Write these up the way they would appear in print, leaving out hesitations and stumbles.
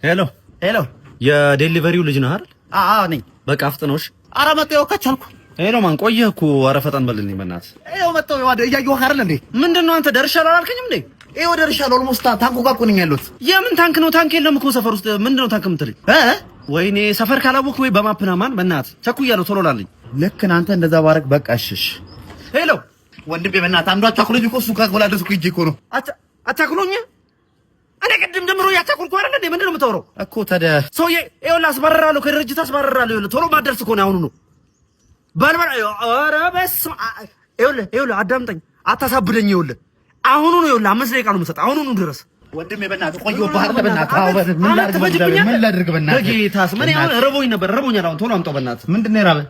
ሄሎ ሄሎ፣ የዴሊቨሪው ልጅ ነህ አይደል? አዎ ነኝ። በቃ አፍጥነውሽ። ኧረ መጣሁ ከቻልኩ። ሄሎ ማን ቆየህ እኮ። ኧረ ፈጠን በልልኝ በእናትህ። ይኸው መጣሁ። እያየሁህ አይደል እንዴ? ምንድነው አንተ ደርሻለሁ አላልከኝም እንዴ? ይኸው ደርሻለሁ። ኦልሞስት ታንኩ ጋር እኮ ነኝ ያለሁት። የምን ታንክ ነው? ታንክ የለም እኮ ሰፈር ውስጥ። ምንድነው ታንክ የምትለኝ? ወይኔ ሰፈር ካላወቅህ ወይ በማፕና ማን በእናትህ ቸኩያለሁ። ቶሎ ላልኝ። ልክ እናንተ እንደዛ ባረክ በቃ እሺ። ሄሎ ወንድሜ በእናትህ አንዱ አቻኩሎኝ እኮ እሱ ካጎላደስኩ ሂጅ እኮ ነው። አቻኩሎኝ? እኔ ቅድም ጀምሮ ያቻኩልኩ አይደል እንዴ? ምንድነው የምታወራው እኮ ታዲያ? ሰውዬ ይኸውልህ አስባርራለሁ፣ ከድርጅት አስባርራለሁ። ይኸውልህ ቶሎ ማደርስ እኮ ነው አሁኑ ነው። በልበል። ኧረ በስመ አብ። ይኸውልህ አዳምጠኝ፣ አታሳብደኝ። ይኸውልህ አሁኑ ነው። ይኸውልህ 5 ደቂቃ ነው የምሰጠው። አሁኑ ነው ድረስ ወንድሜ በእናትህ ቆየሁ። ባህር በእናትህ አዎ፣ ምን ላድርግ በእናትህ? በጌታስ ምን ያው ረቦኝ ነበር። ረቦኛል። አሁን ቶሎ አምጣው በእናትህ። ምንድን ነው የራበህ?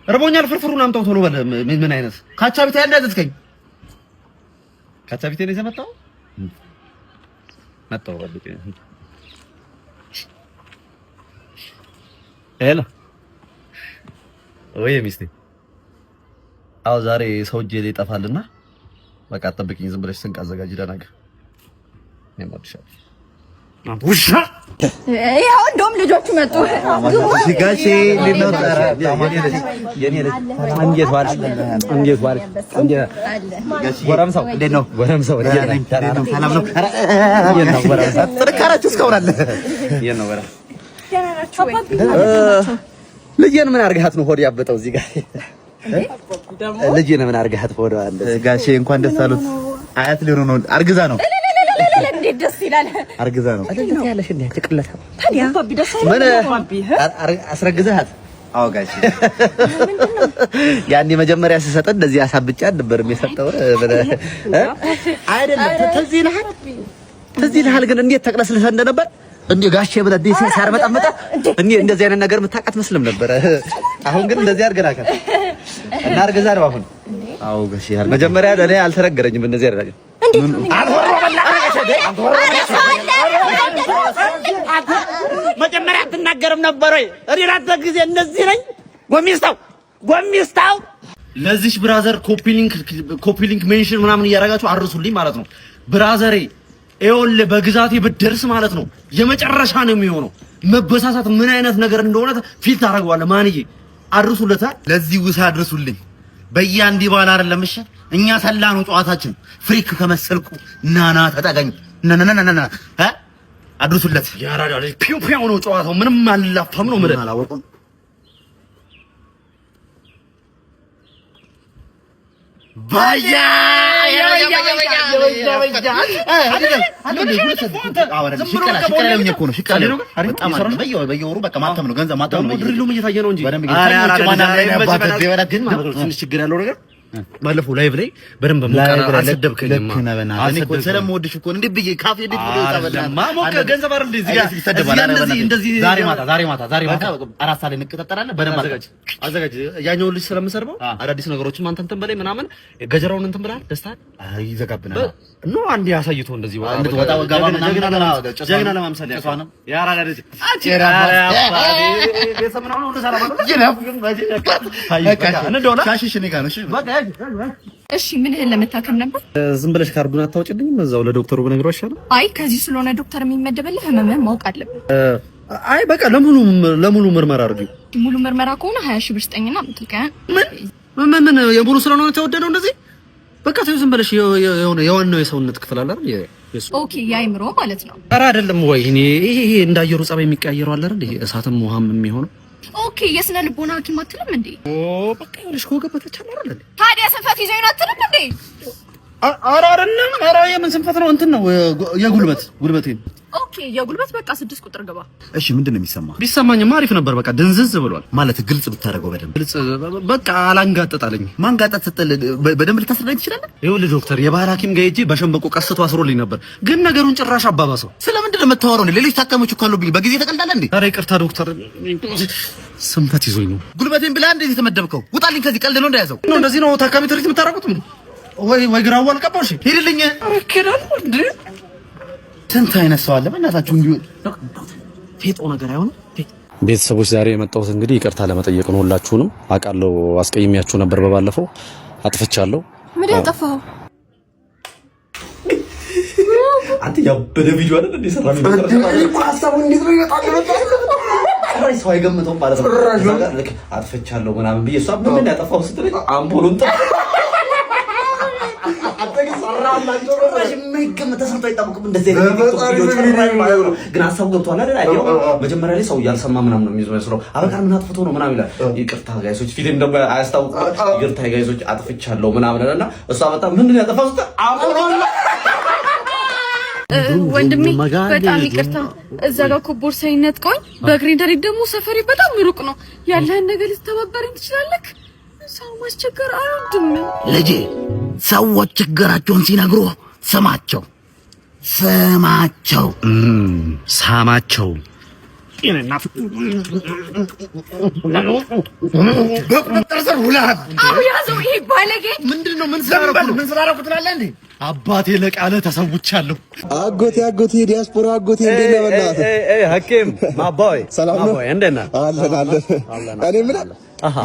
ረቦኛል። ፍርፍሩን አምጣው ቶሎ በል። ምን አይነት ካቻቢቴ ያንዳዘዝከኝ? ካቻቢቴ ነው የመጣው መጣው ወልዴ። ሄሎ ወይ ሚስቴ። አዎ ዛሬ ሰው እጄ ላይ ይጠፋልና በቃ አጠብቂኝ። ዝም ብለሽ ስንቅ አዘጋጅ። ደናገ የማድሻል ውሻ። ይኸው እንደውም ልጆቹ መጡ። ጋሼ ሊኖር የኔ ልጅ እንዴት ዋልሽ? እንዴት ዋልሽ? ጎረምሳው እንዴት ነው? ጎረምሳው ሰላም ነው? ጥንካሬያችሁ እስካሁን አለ። የት ነው ወራ? ልጄን ምን አድርገሃት ነው ሆድ ያበጠው? እዚህ ጋር ልጄን ምን አድርገሃት ሆድ አለ? ጋሼ እንኳን ደስ አሉት። አያት ሊሆኑ ነው። አርግዛ ነው። እንዴት ደስ ይላል። አርግዛ ነው ያለሽ እንዴ? ትቅለታ ታዲያ ምን አስረግዘሃት? አዎ ጋሼ፣ ያኔ መጀመሪያ ሲሰጥ እንደዚህ አሳብጫ ነበር የሚሰጠው አይደለም? ትዝ ይልሃል ግን እንዴት ተቅለስልሰ እንደነበር እንዴ ጋሼ ብለህ ዲሲ ሳርመጣመጣ እንዴ እንደዚህ አይነት ነገር የምታውቃት መስለም ነበር። አሁን ግን እንደዚህ አድርገናል እና አርግዛ ነው አሁን። አዎ ጋሼ፣ መጀመሪያ ለኔ አልተነገረኝም እንደዚህ አድርገናል። መጀመሪያ አትናገርም ነበር ወይ? እኔ ራተ ጊዜ እንደዚህ ነኝ። ጎሚስታው ለዚህ ብራዘር ኮፒ ሊንክ ሜንሽን ምናምን እያደረጋችሁ አርሱልኝ ማለት ነው። ብራዘሬ ይኸውልህ በግዛቴ ብትደርስ ማለት ነው የመጨረሻ ነው የሚሆነው። መበሳሳት ምን አይነት ነገር እንደሆነ ፊል ታደርገዋለህ። ማንዬ አድርሱለታ። ለዚህ ውሳ አድርሱልኝ። በያንዲ ባል አይደለም እሺ። እኛ ሰላኑ ጨዋታችን ፍሪክ ከመሰልኩ ናና ተጠጋኝ ናናናናና አድርሱለት። ያራዳ ልጅ ፒው ፒው ነው ጨዋታው። ምንም አላፋም ነው ምንም አላወቁም። ባያ ባለፈው ላይቭ ላይ በደንብ ሙቀራ አልሰደብከኝም። እኔ እኮ ስለምወድሽ እኮ እንዴ ብዬ ካፌ እንዴት ብሎ ታበላ ማሞከ ገንዘብ አይደል እዚህ ጋር እንደዚህ ዛሬ ማታ 4 ሰዓት ላይ እንቀጣጠራለን። በደንብ አዘጋጅ። ያኛው ልጅ ስለምሰርበው አዳዲስ ነገሮችን አንተ እንትን በላይ ምናምን ገጀራውን እንትን ብለሃል። ደስታ ይዘጋብናል ነው አንዴ አሳይቶ እንደዚህ ወጣ ወጋባ ጀግና ለማምሰል ያሷና ያራዳ ልጅ አጭራ አባዲ ቤተሰብ ነው ሰላም ነው። እሺ ምንህን ለመታከም ነበር? ዝም ብለሽ ካርዱን አታውጭልኝም? እዛው ለዶክተሩ ብነግረው አይሻልም? አይ ከዚህ ስለሆነ ዶክተር የሚመደበልህ ህመምህን ማወቅ አለብን። አይ በቃ ለሙሉ ምርመራ አድርጊው። ሙሉ ምርመራ ከሆነ 20 ሺህ ብር ስጠኝና ምትልከኝ። ምን የሙሉ ስለሆነ ተወደደው እንደዚህ? በቃ ተይው ዝም ብለሽ የዋናው የሰውነት ክፍል አለ አይደል? ኦኬ የአይምሮ ማለት ነው። ኧረ አይደለም ወይ ይሄ እንዳየሩ ጸባይ የሚቀያየረው አለ አይደል? እሳትም ውሃም የሚሆነው ኦኬ የስነ ልቦና ሐኪም አትልም እንዴ? በቃ ይኸውልሽ ከወገበታች አይደል? ታዲያ ስንፈት ይዘኝ ነው አትልም እንዴ? ኧረ አይደለም። ኧረ የምን ስንፈት ነው? እንትን ነው ጉልበቴን። ኦኬ የጉልበት በቃ 6 ቁጥር ግባ። እሺ ምንድነው የሚሰማ? ቢሰማኝማ አሪፍ ነበር። በቃ ድንዝዝ ብሏል ማለት ግልጽ ብታደርገው በደንብ ግልጽ። በቃ አላንጋጠጣለኝ። ማንጋጠጥ ስትል በደንብ ልታስረዳኝ ትችላለህ? ይኸውልህ ዶክተር የባህል ሐኪም ጋር ሄጄ በሸንበቆ ቀስቶ አስሮልኝ ነበር፣ ግን ነገሩን ጭራሽ አባባሰው። ስለምንድነው የምታወራው? ሌሎች ታካሚዎች እኮ አሉብኝ። በጊዜ ተቀልዳለህ እንዴ? ኧረ ይቅርታ ዶክተር፣ ስንፈት ይዞኝ ነው። ጉልበቴን ብላ እንደዚህ ተመደብከው? ውጣልኝ ከዚህ። ቀልድ ነው እንደያዘው ነው። እንደዚህ ነው ታካሚ ትሪት የምታረጉት? ምን ወይ ግራው አልቀባሽ? ሄድልኝ። አረከዳል እንዴ? ስንት አይነት ሰው አለ በእናታችሁ። እንዲሁ ፌጦ ነገር አይሆንም። ቤተሰቦች ዛሬ የመጣሁት እንግዲህ ይቅርታ ለመጠየቅ ነው። ሁላችሁንም አውቃለሁ አስቀይሜያችሁ ነበር በባለፈው፣ አጥፍቻለሁ። ምን ያጠፋው? አንተ ያበደ ቪዲዮ አይደል እንዴ ሰራ ነው ሐሳቡ እንዴት ነው ይመጣል ሰው አይገምተውም ማለት ነው አጥፍቻለሁ ምናምን ብዬ እሷ ምን ያጠፋው ስትለኝ አምፖሉን ሰራላችሁ ማይገመት ተሰርቶ አይጣበቅም እንደዚህ ግን ሐሳቡ ገብቷል አይደል አይደል መጀመሪያ ላይ ሰው ያልሰማ ምናምን ነው የሚመስለው አበቃ ምን አጥፍቶ ነው ምናምን ይላል ይቅርታ ጋይሶች ፊልም ደግሞ አያስታውቁ ይቅርታ ጋይሶች አጥፍቻለሁ ምናምን እና እሷ በጣም ምንድን ያጠፋው አምፖሉን ወንድሜ በጣም ይቅርታ እዛ ጋር እኮ ቦርሳዬን ነጥቀውኝ በግሪንደሪ ደግሞ ሰፈሬ በጣም ሩቅ ነው ያለህን ነገር ልትተባበረኝ ትችላለህ ሰው ማስቸገር አልወድም ልጄ ሰዎች ችግራቸውን ሲነግሩ ስማቸው ሳማቸው አባቴ ለቃለ ተሰውቻለሁ አጎቴ ዲያስፖራ አጎቴ እንዴት ነው በእናትህ ሐኪም ማባይ ሰላም ነው እንዴት ነህ አለን እኔ ምን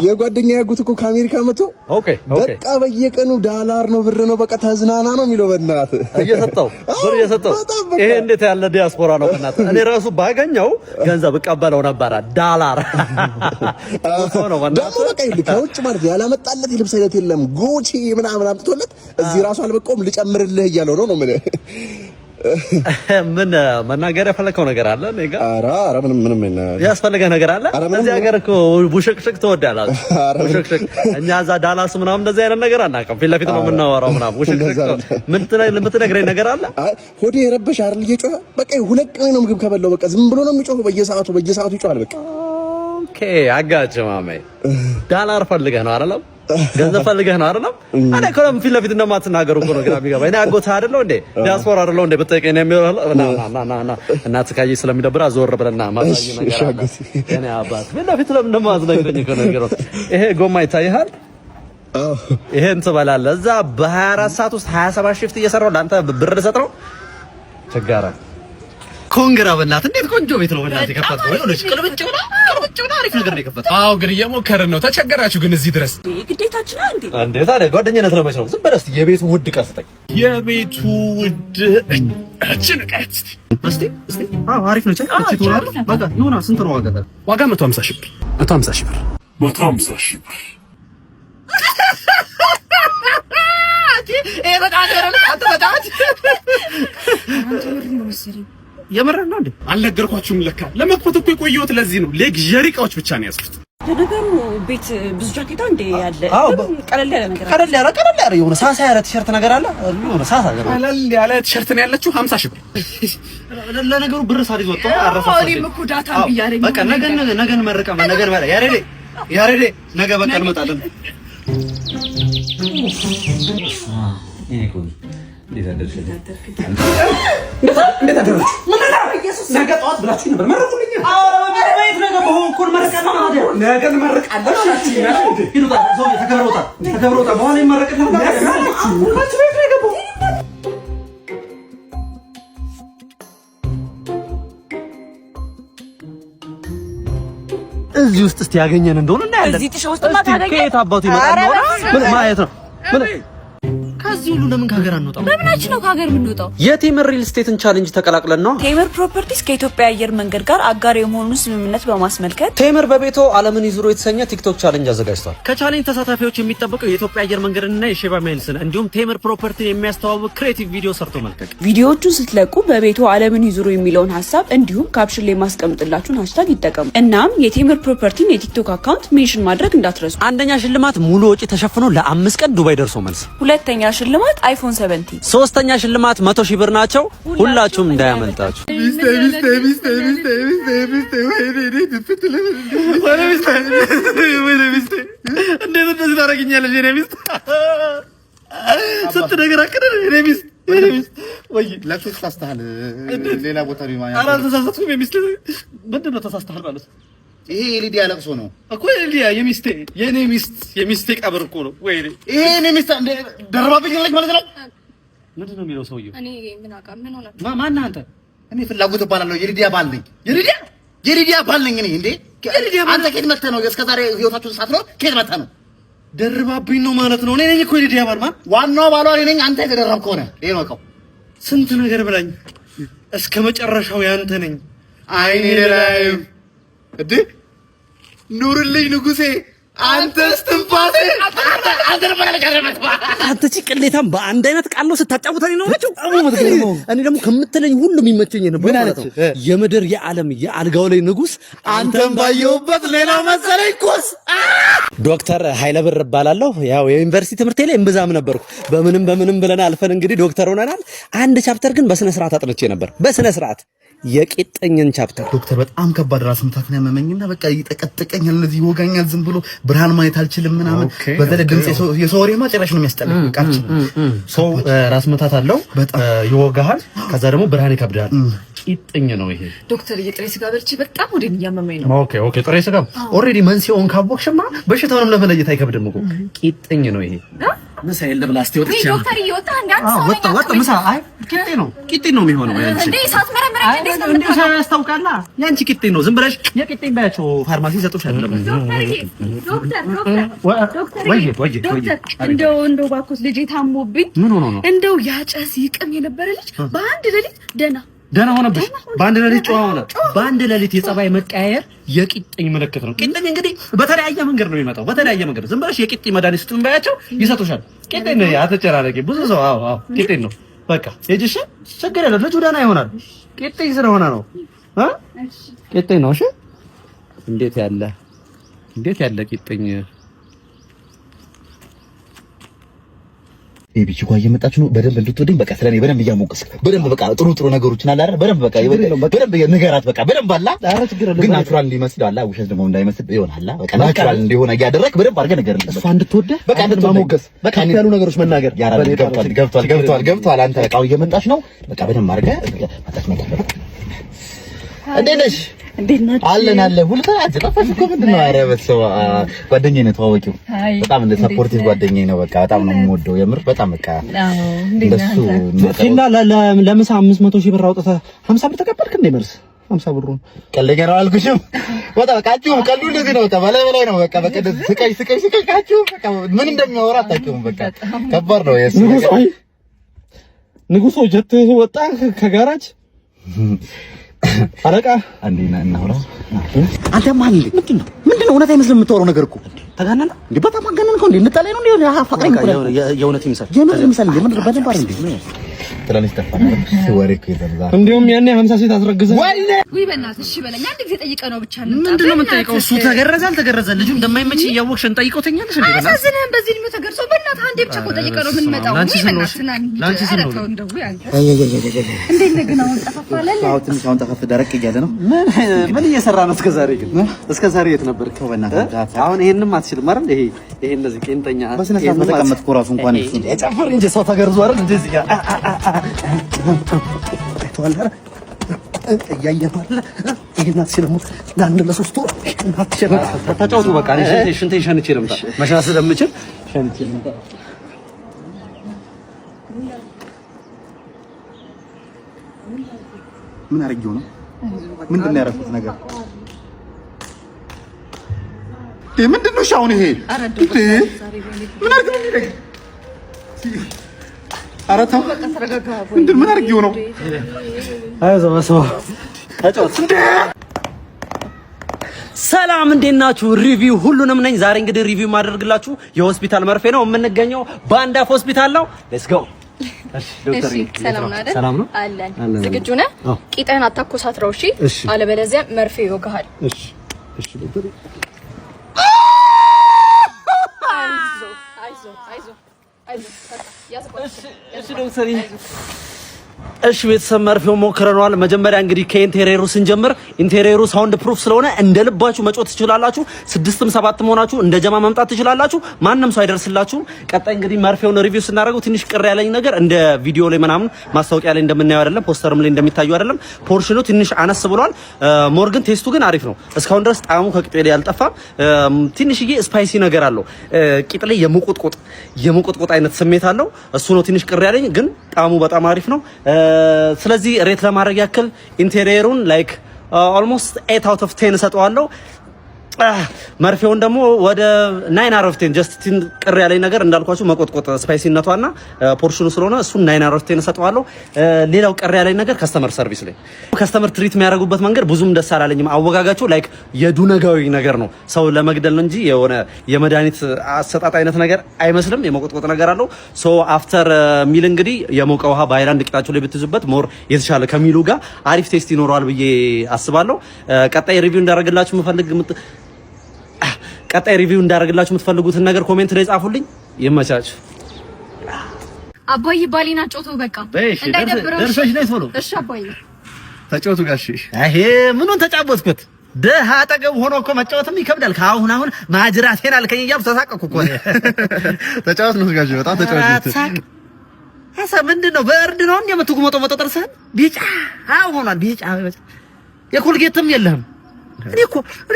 የጓደኛ ያጉት እኮ ከአሜሪካ መጥቶ በቃ በየቀኑ ዳላር ነው ብር ነው በቃ ተዝናና ነው የሚለው በእናትህ እየሰጠው ይሄ እንዴት ያለ ዲያስፖራ ነው በእናትህ እኔ ራሱ ባገኘው ገንዘብ እቀበለው ነበር ዳላር ነው በእናትህ በቃ ከውጭ ማለት ያላመጣለት የልብስ አይነት የለም ጉቺ ምናምን አምጥቶለት እዚህ ራሱ አልበቃውም ልጨምርልህ እያለው ነው ምን ምን መናገር የፈለከው ነገር አለ ነጋ ኧረ ምንም ያስፈልገህ ነገር አለ እዚህ ሀገር እኮ ቡሽክሽክ ትወዳለህ ቡሽክሽክ እኛ እዛ ዳላስ ምናምን እንደዚህ አይነት ነገር አናውቅም ፊት ለፊት ነው የምናወራው ምናምን ቡሽክሽክ ምን የምትነግረኝ ነገር አለ ሆዴ የረበሽ አይደል እየጮኸ በቃ ሁለት ቀን ነው ምግብ ከበላው በቃ ዝም ብሎ ነው የሚጮኸው በየሰዓቱ ይጮሃል በቃ ኦኬ አጋጭ ማማይ ዳላር ፈልገህ ነው አይደለም ገንዘብ ፈልገህ ነው አይደለም አለ ኮለም ፊት ለፊት እንደማትናገሩ እኮ ነው ግራ ቢገባኝ እኔ አጎታ አይደለው እንዴ ዲያስፖራ አይደለው እንዴ በጠይቀኝ ነው የሚለው ና እናት ካይ ስለሚደብር አዞር ብለና ማሳይ ነገር እኔ አባት ፊት ለፊት ለምን እንደማትነግረኝ እኮ ነው ግራ ይሄ ጎማ ይታይሃል ይሄን ትበላለህ እዛ በ24 ሰዓት ውስጥ 27 ሽፍት እየሰራው ለአንተ ብር ልሰጥ ነው ቸጋራ ኮንግራ በእናት እንዴት ቆንጆ ቤት ነው በእናት የከፈተው ወይ ልጅ ቅልብጭውና አሪፍ ነገር ነው የከፈተው አዎ ግን እየሞከርን ነው ተቸገራችሁ ግን እዚህ ድረስ ግዴታችን አንዴ እንዴ ታዲያ ጓደኝነት ነው መቼም ዝም ብለህ እስኪ የቤቱ ውድ ቀስጠኝ የቤቱ ውድ እችን ቀጥ እስቲ አዎ አሪፍ ነው ቻይ እቺ ቶራ በቃ ኑና ስንት ነው ዋጋ 150 ሺህ ብር 150 ሺህ ብር ኤ በቃ አትበጣት የመረን ነው እንዴ አልነገርኳችሁም ለካ ለመክፈት እኮ የቆየሁት ለዚህ ነው ሌግዠሪ እቃዎች ብቻ ነው ያዝኩት ለነገሩ ቤት ብዙ ጃኬታ እንደ ያለ ቀለል ያለ ነገር ቀለል ያለ የሆነ ሳሳ ያለ ቲሸርት ነገር አለ የሆነ ሳሳ ነገር ቀለል ያለ ቲሸርት ነው ያለችው 50 ሺህ ብር ለነገሩ ብር ሳሪዝ ወጣው አረፈው እኔም እኮ ዳታ ብያለኝ በቃ ነገን መረቀም ነገን ማለት ያሬዴ ነገ በቃ እንመጣለን እንዴት አደረሽ? ምን ነው ኢየሱስ ነገ ጠዋት ብላችሁ ነበር መረቁልኝ ቤት ነገ በሆንኩን መረቀና ማለት ነገ እንመረቃለን አላችሁ ሂዱታ ሰው ተከብሮታ በኋላ ይመረቅልኝ ሁላችሁ ቤት ነገ እዚህ ውስጥ እስቲ ያገኘን እንደሆነ እናያለን እዚህ ጥሽ ውስጥ ማታገኘ ከየት አባቱ ይመጣል ነው ምን ማየት ነው ምን ከዚህ ሁሉ ለምን ከሀገር አንወጣም? ለምናችን ነው ከሀገር የምንወጣው? የቴምር ሪል ስቴትን ቻሌንጅ ተቀላቅለን ነው። ቴምር ፕሮፐርቲስ ከኢትዮጵያ አየር መንገድ ጋር አጋር የመሆኑን ስምምነት በማስመልከት ቴምር በቤቶ ዓለምን ይዙሩ የተሰኘ ቲክቶክ ቻሌንጅ አዘጋጅቷል። ከቻሌንጅ ተሳታፊዎች የሚጠበቀው የኢትዮጵያ አየር መንገድና የሼባ ሜልስን እንዲሁም ቴምር ፕሮፐርቲን የሚያስተዋውቅ ክሬቲቭ ቪዲዮ ሰርቶ መልቀቅ። ቪዲዮዎቹን ስትለቁ በቤቶ ዓለምን ይዙሩ የሚለውን ሀሳብ እንዲሁም ካፕሽን ላይ ማስቀምጥላችሁን ሃሽታግ ይጠቀሙ። እናም የቴምር ፕሮፐርቲን የቲክቶክ አካውንት ሜንሽን ማድረግ እንዳትረሱ። አንደኛ ሽልማት ሙሉ ወጪ ተሸፍኖ ለ5 ቀን ዱባይ ደርሶ መልስ። ሁለተኛ ሽልማት አይፎን 17። ሶስተኛ ሽልማት 100,000 ብር ናቸው። ሁላችሁም እንዳያመልጣችሁ። እንዴት እንደዚህ ታደርጊኛለሽ? የኔ ሚስት ስንት ነገር አቀደ። የኔ ሚስት ወይ ለምን ተሳስተሃል? ሌላ ቦታ ነው ማለት አራ ተሳስተኩም። የሚስት ምንድን ነው ተሳስተሃል ማለት? ይሄ የሊዲያ ለቅሶ ነው እኮ የሊዲያ የሚስቴ ቀብር እኮ ነው። ወይ ይሄ የኔ ሚስት ደርባብኝ ነች ማለት ነው። ምንድን ነው የሚለው ሰውዬው? እኔ ምን አውቃ ምን ሆነ? ማን አንተ? እኔ ፍላጎት እባላለሁ። የሊዲያ ባል ነኝ። የሊዲያ ባል ነኝ እኔ። እንዴ አንተ ከየት መጥተህ ነው? እስከዛሬ ህይወታችሁን ሳትኖር ከየት መጥተህ ነው? ደርባብኝ ነው ማለት ነው። እኔ ነኝ እኮ የሊዲያ ባል። ማን? ዋናው ባሏ እኔ ነኝ። አንተ የተደረብከው ነህ። ይሄ ነው እኮ ስንት ነገር ብላኝ እስከ መጨረሻው ያንተ ነኝ አይኔ ላይ እዴ ኑርልኝ ንጉሴ አንተ እስትንፋሴ አንተ ጭቅሌታም በአንድ አይነት ቃል ነው ስታጫውተኝ ነው ማለት ነው። እኔ ደግሞ ከምትለኝ ሁሉ የሚመቸኝ ነበር ማለት ነው። የምድር የዓለም የአልጋው ላይ ንጉስ አንተም ባየውበት ሌላ መሰለኝ ኩስ። ዶክተር ኃይለ ብር እባላለሁ። ያው የዩኒቨርሲቲ ትምህርቴ ላይ እምብዛም ነበርኩ። በምንም ብለን አልፈን እንግዲህ ዶክተር ሆነናል። አንድ ቻፕተር ግን በስነ ስርዓት አጥንቼ ነበር። በስነ ስርዓት የቂጥኝን ቻፕተር ዶክተር በጣም ከባድ ራስ ምታት ነው ያመመኝና በቃ ይጠቀጥቀኛል፣ እንደዚህ ይወጋኛል። ዝም ብሎ ብርሃን ማየት አልችልም ምናምን። በተለይ ድምጽ የሰው ወሬ ማጨራሽ ነው የሚያስጠላኝ። በቃ ሰው ራስ ምታት አለው ይወጋሃል፣ ከዛ ደግሞ ብርሃን ይከብዳል። ቂጥኝ ነው ይሄ። ዶክተር የጥሬ ስጋ በልቼ በጣም ወዴን እያመመኝ ነው። ኦኬ ጥሬ ስጋ ኦልሬዲ መንስኤውን ካወቅሽማ በሽታውንም ለመለየት አይከብድም እኮ። ቂጥኝ ነው ይሄ። ምሳ የለም ብላ እስቲ ወጥቻ ዶክተር እየወጣ እንዳንተ ወጣ ምሳ አይ ቂጤ ነው የሚሆነው። ያንቺ እንዴ ሳት መረመረ እንዴ ያስታውቃላ። ያንቺ ቂጤ ነው። ዝም ብለሽ የቂጤ ባያቸው ፋርማሲ ይሰጡሻል። ዶክተር እንደው ባኮስ ልጄ ታሞብኝ እንደው ያጨስ ይቅም የነበረ ልጅ በአንድ ሌሊት ደህና ሆነብሽ። በአንድ ሌሊት ጨዋ ሆነ። በአንድ ሌሊት የጸባይ መቀያየር የቂጥኝ ምልክት ነው። ቂጥኝ እንግዲህ በተለያየ መንገድ ነው የሚመጣው። በተለያየ መንገድ ዝም ብለሽ የቂጥኝ መድኃኒት ስትም ባያቸው ይሰጡሻል። ቂጥኝ ነው። አትጨራረቂ። ብዙ ሰው አዎ ቂጥኝ ነው በቃ ሂጂሽ፣ ችግር የለም ልጁ ደህና ይሆናል። ቂጥኝ ስለሆነ ነው ቂጥኝ ነው። እሺ እንዴት ያለ ቂጥኝ ቤቢቹ ጋር እየመጣች ነው። በደንብ እንድትወደኝ በቃ ስለኔ በደንብ እያሞቀስክ በደንብ በቃ ጥሩ ነገሮችን አለ አይደል? በደንብ በቃ በደንብ ንገራት በቃ በደንብ አላ ግን ናቹራል እንዲመስል አላ ውሸት ደግሞ እንዳይመስል ይሆናል። በቃ ናቹራል እንዲሆን እያደረክ በደንብ አድርገህ ንገርልኝ። እሷ እንድትወደህ በቃ እንድትማሞገስ በቃ ያሉ ነገሮች መናገር ገብቷል። አንተ በቃ እየመጣች ነው። በቃ በደንብ አድርገህ እንዴት ነሽ? አለን ሁሉ አጥፋሽ እኮ ምንድን ነው? ኧረ በሰው ጓደኛዬ ነው ተዋወቂው። በጣም እንደ ሰፖርቲቭ ጓደኛዬ ነው። በቃ በጣም ነው የምወደው የምር በጣም በቃ እንደሱ እና ለምሳ 500 ሺህ ብር አውጥተህ 50 ብር ተቀበልክ እንዴ? መልስ 50 ብሩን ቀለኛ ነው አልኩሽም። በቃ ቀሉ እንደዚህ ነው። በቃ በላይ ነው። በቃ ስቀይ ካችሁ በቃ ምን እንደሚያወራ አታውቂውም። በቃ ከባድ ነው የሱ ንጉሶ ጀት ወጣ ከጋራጅ አረቃ አንዴና እናውራ። አንተ ማን ምንድነው? እውነት አይመስልም የምታወራው ነገር እኮ ተጋነነ እንዴ? በጣም አጋነንከው እንዴ? እንጣላይ ነው እንዴ? አፋቅረኝ እኮ የእውነት ይመስል እንዴ? ምን በደንብ አይደል እንዴ? ትላለች ተፋና ወሬ እኮ ይደረጋ። እንደውም ያኔ 50 ሴት አስረግዘ ወይ በእናትህ እሺ በለኝ። አንድ ጊዜ ጠይቀህ ነው ብቻ ነው። ምንድነው የምንጠይቀው? እሱ ተገረዘ አልተገረዘ ልጁ እንደማይመች እያወቅሽ እንጠይቀው ተኛለሽ እንዴ? በእናትህ አሳዝነን በዚህ እድሜው ተገርሶ በእናትህ አንዴ ብቻ እኮ ጠይቀህ ነው የምንመጣው። ላንቺ ስንወሽ እንዴት ነው ግን አሁን ጠፋፋለን? አሁን ትንሽ አሁን ጠፋፍ ደረቅ እያለ ነው። ምን እየሰራ ነው እስከዛሬ? ግን እስከዛሬ የት ነበርክ? በእናትህ አሁን ይሄንንም አትችልም አይደል? ይሄ እንደዚህ ቄንጠኛ በስነ ስርዓት መቀመጥ እኮ ራሱ እንኳን እሱ የጨፈር እንጂ ሰው ተገርዞ አይደል እንደዚህ ጋር አይተዋል እያየማለ ይሄን አትችልም። ለአንድ ለሶስት ወር አትችልም። ተጫወቱ በቃ እኔ ሽንቴን ሸንቼ ልምጣ መሽናት ስለምችል ሸንቼ ልምጣ። ምን አድርጌው ነው? ምንድን ነው ያደረኩት ነገር? ምንድን ነው ሻውን ይሄ ምን አድርገው ነው? ኧረ ተው ምን አድርጌው ነው? አይዞህ በሰው ተጫወት። ሰላም እንዴት ናችሁ? ሪቪው ሁሉንም ነኝ። ዛሬ እንግዲህ ሪቪው ማደርግላችሁ የሆስፒታል መርፌ ነው። የምንገኘው ባንዳፍ ሆስፒታል ነው። ሌትስ ጎ። እሺ ሰላም ነው አይደል? ሰላም ነው አለን። ዝግጁ ነህ? ቂጥህን አታኮሳትረው እሺ? አለበለዚያ መርፌ ይወጋሃል። እሺ ዶክተር እሺ ቤተሰብ መርፌውን ሞክረናል። መጀመሪያ እንግዲህ ከኢንቴሪየሩ ስንጀምር ኢንቴሪየሩ ሳውንድ ፕሩፍ ስለሆነ እንደ ልባችሁ መጮት ትችላላችሁ። 6ም 7ም ሆናችሁ እንደ ጀማ መምጣት ትችላላችሁ። ማንም ሰው አይደርስላችሁም። ቀጣይ እንግዲህ መርፌውን ሪቪው ስናደርገው ትንሽ ቅር ያለኝ ነገር እንደ ቪዲዮ ላይ ምናምን ማስታወቂያ ላይ እንደምናየው አይደለም፣ ፖስተርም ላይ እንደሚታዩ አይደለም። ፖርሽኑ ትንሽ አነስ ብሏል። ሞር ግን ቴስቱ ግን አሪፍ ነው። እስካሁን ድረስ ጣዕሙ ከቂጤ ላይ አልጠፋም። ትንሽዬ ስፓይሲ ነገር አለው። ቂጥ ላይ የሙቁጥቁጥ አይነት ስሜት አለው። እሱ ነው ትንሽ ቅር ያለኝ፣ ግን ጣዕሙ በጣም አሪፍ ነው። ስለዚህ ሬት ለማድረግ ያክል ኢንቴሪየሩን ላይክ ኦልሞስት 8 አውት ኦፍ 10 እሰጠዋለሁ። መርፌውን ደግሞ ወደ 9/10 ጀስት ቅር ያለኝ ነገር እንዳልኳችሁ መቆጥቆጥ ስፓይሲነቷና ፖርሽኑ ስለሆነ እሱን 9/10 እሰጠዋለሁ። ሌላው ቅር ያለኝ ነገር ከስተመር ሰርቪስ ላይ ከስተመር ትሪት የሚያደርጉበት መንገድ ብዙም ደስ አላለኝም። አወጋጋቸው ላይክ የዱነጋዊ ነገር ነው፣ ሰው ለመግደል እንጂ የሆነ የመድኃኒት አሰጣጥ አይነት ነገር አይመስልም። የመቆጥቆጥ ነገር አለው። ሶ አፍተር ሚል እንግዲህ የሞቀ ውሃ በሃይላንድ ቂጣቸው ላይ ብትይዙበት ሞር የተሻለ ከሚሉ ጋር አሪፍ ቴስት ይኖረዋል ብዬ አስባለሁ። ቀጣይ ሪቪው እንዳደረግላችሁ የምትፈልጉትን ነገር ኮሜንት ላይ ጻፉልኝ። ይመቻችሁ። አባዬ ባሊና ጮቶ በቃ እንዳይደብረው። ደርሰሽ ነይ ቶሎ። እሺ አባዬ ተጫወቱ ጋሽ። ይሄ ምኑን ተጫወትኩት? ደሃ አጠገብ ሆኖ እኮ መጫወትም ይከብዳል። አሁን ማጅራቴን አልከኝ እያልኩ ተሳቀቅኩ እኮ። ተጫወት ነው ጋሽ፣ በጣም ተጫወት። አሳ ምንድነው? በእርድ ነው እንዴ የምትጉመጠው? ጥርስህን ቢጫ ሆኗል። ቢጫ የኮልጌትም የለህም። እኔ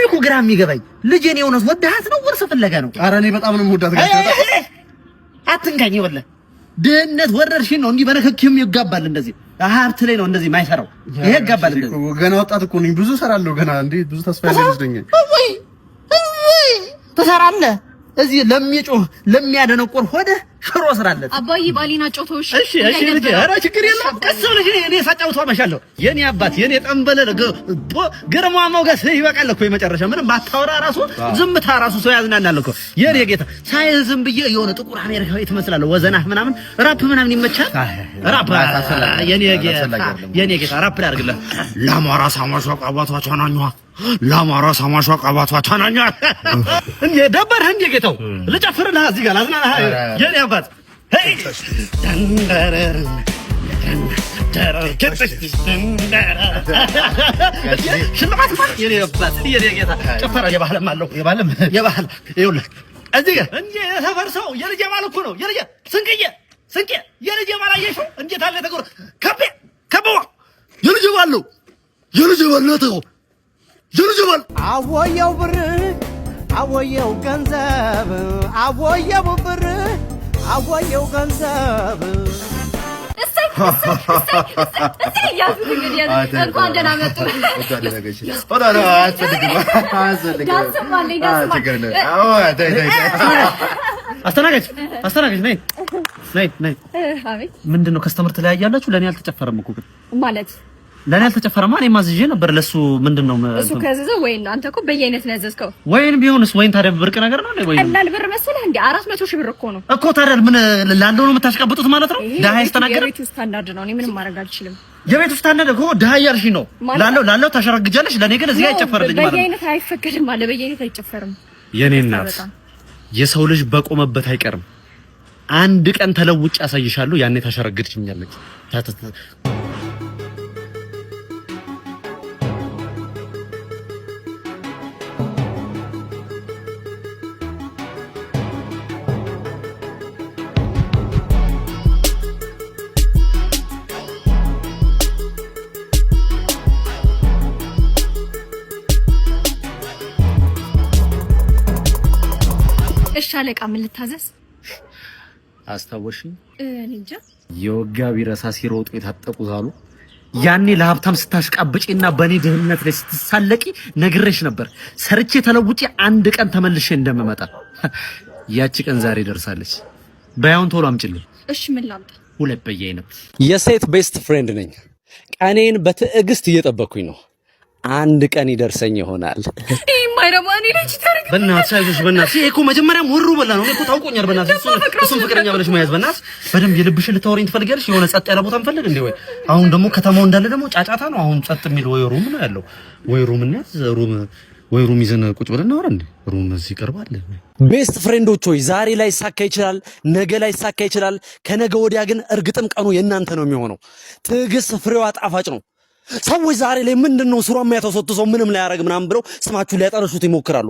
እኮ ግራ የሚገባኝ ልጄን የሆነስ ወደሃት ነው ወርሰ ፍለጋ ነው? ኧረ እኔ በጣም ነው የምወዳት ጋሽ። አትንካኝ ወላሂ። ድህነት ወረርሽኝ ነው። እንዲህ በረከክም ይጋባል። እንደዚህ ሀብት ላይ ነው እንደዚህ ማይሰራው። ይሄ ይጋባል። እንደዚህ ገና ወጣት እኮ ነኝ፣ ብዙ እሰራለሁ ገና። እንዴ ብዙ ተስፋ ያለኝ ወይ ትሰራለህ። እዚህ ለሚጮህ ለሚያደነቆር ሆደ ሽሮ ስራለት። አባዬ ባሊና ጮቶሽ። እሺ ልጄ፣ ኧረ ችግር የለም። ቀስ ብለሽ እኔ ሳጫውተው አመሻለሁ። የኔ አባት የኔ ጠንበለል ግርማ ሞገስ ይበቃል እኮ የመጨረሻ ምንም ባታወራ ራሱ ዝምታ ራሱ ሰው ያዝናናል እኮ የኔ ጌታ። ሳይል ዝም ብዬ የሆነ ጥቁር አሜሪካዊ ትመስላለህ። ወዘናህ ምናምን ራፕ ምናምን ይመቻል። ራፕ የኔ ጌታ ራፕ ላድርግልህ። ለአማራ ሳማሽ አባቷ ቻናኛ ለአማራ ሳማሽ አባቷ ቻናኛ እንዴ ደበረህ እንዴ ጌታው? ልጨፍርልህ እዚህ ጋር ላዝናናህ የኔ አባት። ሽልማት የኔ አባት የኔ ጌታ። ጭፈራ የባህልም አለው የባህል ይኸውልህ እዚህ ጋር እንዴ የሰፈር ሰው የልጄ ባል እኮ ነው። የልጄ ስንቄ የልጄ ባል አየሽው? እንዴት አለ ተቆር ከበዋ የልጄ ባል ነው። የልጄ ባል ነው ተቆ የልጄ ባል አወየው ብር አወየው ገንዘብ አወየው ብር አወየው ገንዘብ እንኳን ደህና መጡ። አስተናጋጅ ነይ። ምንድን ነው ከስተመር ትለያያላችሁ? ለእኔ አልተጨፈረም እኮ ግን ማለት ለኔ አልተጨፈረማ። እኔ ማዝዤ ነበር ለሱ። ምንድነው እሱ ከዘዘው ወይን አንተ እኮ በየአይነት ነው ያዘዝከው። ወይን ቢሆንስ ወይን ታዲያ ብርቅ ነገር ነው እንዴ? ወይን ቀላል ብር መሰለህ እንዴ? 400 ሺህ ብር እኮ ነው እኮ። ታዲያ ምን ላለው ነው የምታሽቀብጡት ማለት ነው? ዳሃ ይስተናገር። የቤቱ ስታንዳርድ ነው። እኔ ምንም ማድረግ አልችልም። የቤቱ ስታንዳርድ እኮ ዳሃ ያርሽ ነው። ላለው ታሸረግጃለሽ። ለኔ ግን እዚህ አይጨፈርልኝ ማለት ነው። በየአይነት አይፈቀድም አለ። በየአይነት አይጨፈርም። የኔ እናት የሰው ልጅ በቆመበት አይቀርም። አንድ ቀን ተለውጭ ያሳይሻለሁ። ያኔ ታሸረግድሽኛለች። እሺ አለቃ ምን ልታዘዝ? አስታወሽኝ? እኔ እንጃ። የወጋ ቢረሳ ሲሮጡ የታጠቁ ዛሉ። ያኔ ለሀብታም ስታሽቃብጪና በኔ ድህነት ላይ ስትሳለቂ ነግሬሽ ነበር። ሰርቼ ተለውጪ አንድ ቀን ተመልሼ እንደምመጣ። ያቺ ቀን ዛሬ ደርሳለች። ባያውን ቶሎ አምጪልኝ። እሺ ምን ላምጣ? ሁለት በየአይነት። የሴት ቤስት ፍሬንድ ነኝ። ቀኔን በትዕግስት እየጠበኩኝ ነው። አንድ ቀን ይደርሰኝ ይሆናል። ማይረማኒ ልጅ ታርግ በእናትሽ አይዞሽ። በእናትሽ ይሄ እኮ መጀመሪያም ወሩ በላ ነው እኮ ታውቆኛል። በእናትሽ እሱን ፍቅረኛ ብለሽ መያዝ በእናትሽ በደንብ የልብሽን ልታወሪኝ ትፈልጊያለሽ። የሆነ ጸጥ ያለ ቦታ እንፈልግ እንዴ? ወይ አሁን ደግሞ ከተማው እንዳለ ደግሞ ጫጫታ ነው። አሁን ጸጥ የሚል ወይ ሩም ነው ያለው። ወይ ሩም እና ሩም ይዘን ቁጭ ብለን እናወራ እንዴ? ሩም እዚህ ይቀርባል። ቤስት ፍሬንዶች ሆይ ዛሬ ላይ ይሳካ ይችላል፣ ነገ ላይ ይሳካ ይችላል። ከነገ ወዲያ ግን እርግጥም ቀኑ የእናንተ ነው የሚሆነው። ትዕግስት ፍሬዋ ጣፋጭ ነው። ሰዎች ዛሬ ላይ ምንድነው ስሯ የሚያተሰጡ ሰው ምንም ላይ ያረግ ምናምን ብለው ስማችሁን ሊያጠረሹት ይሞክራሉ።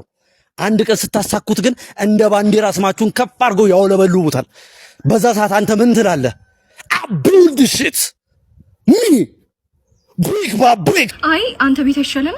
አንድ ቀን ስታሳኩት ግን እንደ ባንዲራ ስማችሁን ከፍ አድርገው ያውለበልቡታል። በዛ ሰዓት አንተ ምን ትላለህ? አብዱል ሽት ሚ ብሪክ ባ ብሪክ። አይ አንተ ቤት አይሻልም?